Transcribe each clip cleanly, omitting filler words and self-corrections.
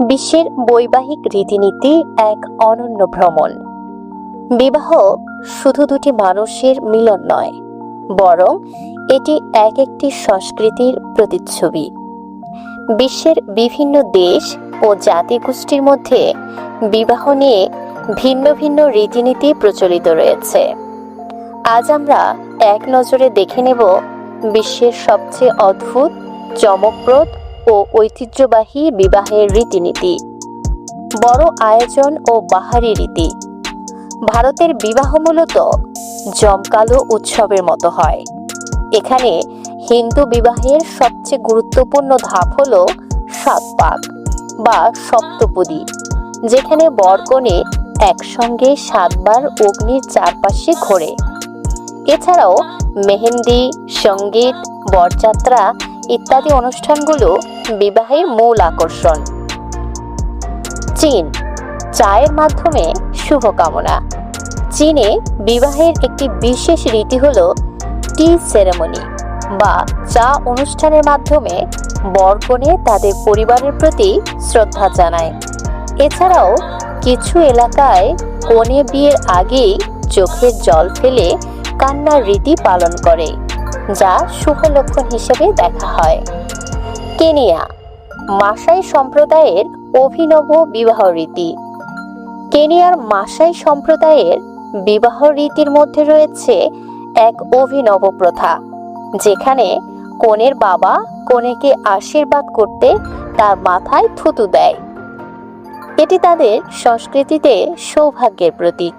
বিশ্বের বৈবাহিক রীতিনীতি এক অনন্য ভ্রমণ। বিবাহ শুধু দুটি মানুষের মিলন নয়, বরং এটি এক একটি সংস্কৃতির প্রতিচ্ছবি। বিশ্বের বিভিন্ন দেশ ও জাতিগোষ্ঠীর মধ্যে বিবাহ নিয়ে ভিন্ন ভিন্ন রীতিনীতি প্রচলিত রয়েছে। আজ আমরা এক নজরে দেখে নেব বিশ্বের সবচেয়ে অদ্ভুত, চমকপ্রদ ও ঐতিহ্যবাহী বিবাহের রীতিনীতি। বড় আয়োজন ও বাহারি রীতি। ভারতের বিবাহ মূলত জমকালো উৎসবের মতো হয়। এখানে হিন্দু বিবাহের সবচেয়ে গুরুত্বপূর্ণ ধাপ হল সাতপাক বা সপ্তপদী, যেখানে বর কনে একসঙ্গে 7 বার অগ্নির চারপাশে ঘোরে। এছাড়াও মেহেন্দি, সঙ্গীত, বরযাত্রা ইত্যাদি অনুষ্ঠানগুলো বিবাহের মূল আকর্ষণ। চীন, চায়ের মাধ্যমে শুভকামনা। চীনে বিবাহের একটি বিশেষ রীতি হল টি সেরেমনি বা চা অনুষ্ঠানের মাধ্যমে বর কনে তাদের পরিবারের প্রতি শ্রদ্ধা জানায়। এছাড়াও কিছু এলাকায় কনে বিয়ের আগেই চোখের জল ফেলে কান্নার রীতি পালন করে, যা শুভ লক্ষণ হিসেবে দেখা হয়। কেনিয়া, মাসাই সম্প্রদায়ের অভিনব বিবাহ রীতি। কেনিয়ার মাসাই সম্প্রদায়ের বিবাহ রীতির মধ্যে রয়েছে এক অভিনব প্রথা, যেখানে কনের বাবা কনেকে আশীর্বাদ করতে তার মাথায় থুতু দেয়। এটি তাদের সংস্কৃতিতে সৌভাগ্যের প্রতীক।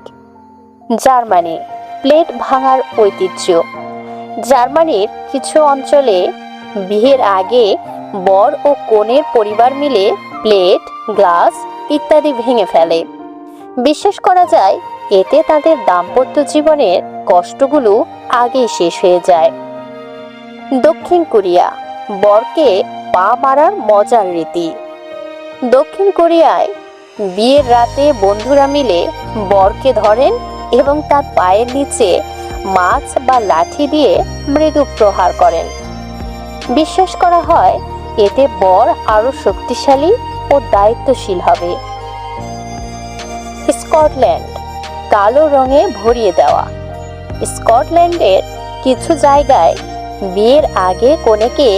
জার্মানি, প্লেট ভাঙার ঐতিহ্য। জার্মানির কিছু অঞ্চলে বিয়ের আগে বর ও কনের পরিবার মিলে প্লেট, গ্লাস ইত্যাদি ভেঙে ফেলে। বিশ্বাস করা যায় এতে তাদের দাম্পত্য জীবনের কষ্টগুলো আগেই শেষ হয়ে যায়। দক্ষিণ কোরিয়া, বরকে পা মারার মজার রীতি। দক্ষিণ কোরিয়ায় বিয়ের রাতে বন্ধুরা মিলে বরকে ধরেন এবং তার পায়ের নিচে মাছ বা লাঠি দিয়ে মৃদু প্রহার করেন। বিশ্বাস করা হয় এতে বর আরো শক্তিশালী ও দায়িত্বশীল হবে। স্কটল্যান্ড, কালো রঙে ভরিয়ে দেওয়া। স্কটল্যান্ডের কিছু জায়গায় বিয়ের আগে কনেকে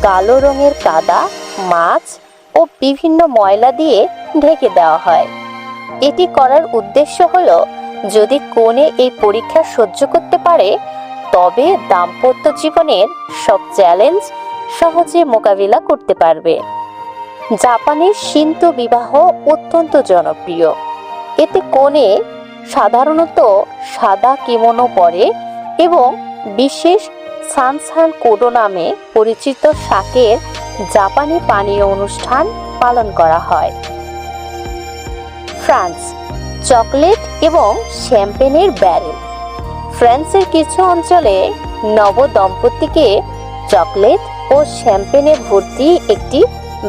কালো রঙের কাদা, মাছ ও বিভিন্ন ময়লা দিয়ে ঢেকে দেওয়া হয়। এটি করার উদ্দেশ্য হলো যদি কনে এই পরীক্ষা সহ্য করতে পারে, তবে দাম্পত্য জীবনের সব চ্যালেঞ্জ সহজে মোকাবিলা করতে পারবে। জাপানের শিন্তো বিবাহ অত্যন্ত জনপ্রিয়। এতে কনে সাধারণত সাদা কিমোনো পরে এবং বিশেষ সানসান কোডো নামে পরিচিত শাকের জাপানি পানীয় অনুষ্ঠান পালন করা হয়। ফ্রান্স, চকলেট এবং শ্যাম্পেনের ব্যারেল। ফ্রান্সের কিছু অঞ্চলে নব দম্পতিকে চকলেট ও শ্যাম্পেনে ভর্তি একটি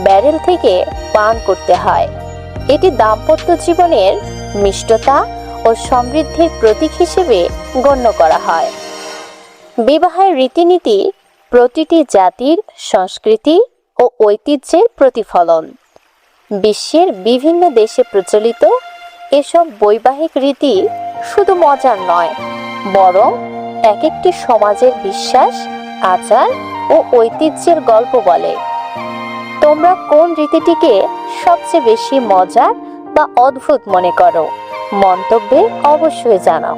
ব্যারেল থেকে পান করতে হয়। এটি দাম্পত্য জীবনের মিষ্টতা ও সমৃদ্ধির প্রতীক হিসেবে গণ্য করা হয়। বিবাহের রীতিনীতি প্রতিটি জাতির সংস্কৃতি ও ঐতিহ্যের প্রতিফলন। বিশ্বের বিভিন্ন দেশে প্রচলিত এসব বৈবাহিক রীতি শুধু মজার নয়, বরং এক একটি সমাজের বিশ্বাস, আচার ও ঐতিহ্যের গল্প বলে। তোমরা কোন রীতিটিকে সবচেয়ে বেশি মজার বা অদ্ভুত মনে করো? মন্তব্যে অবশ্যই জানাও।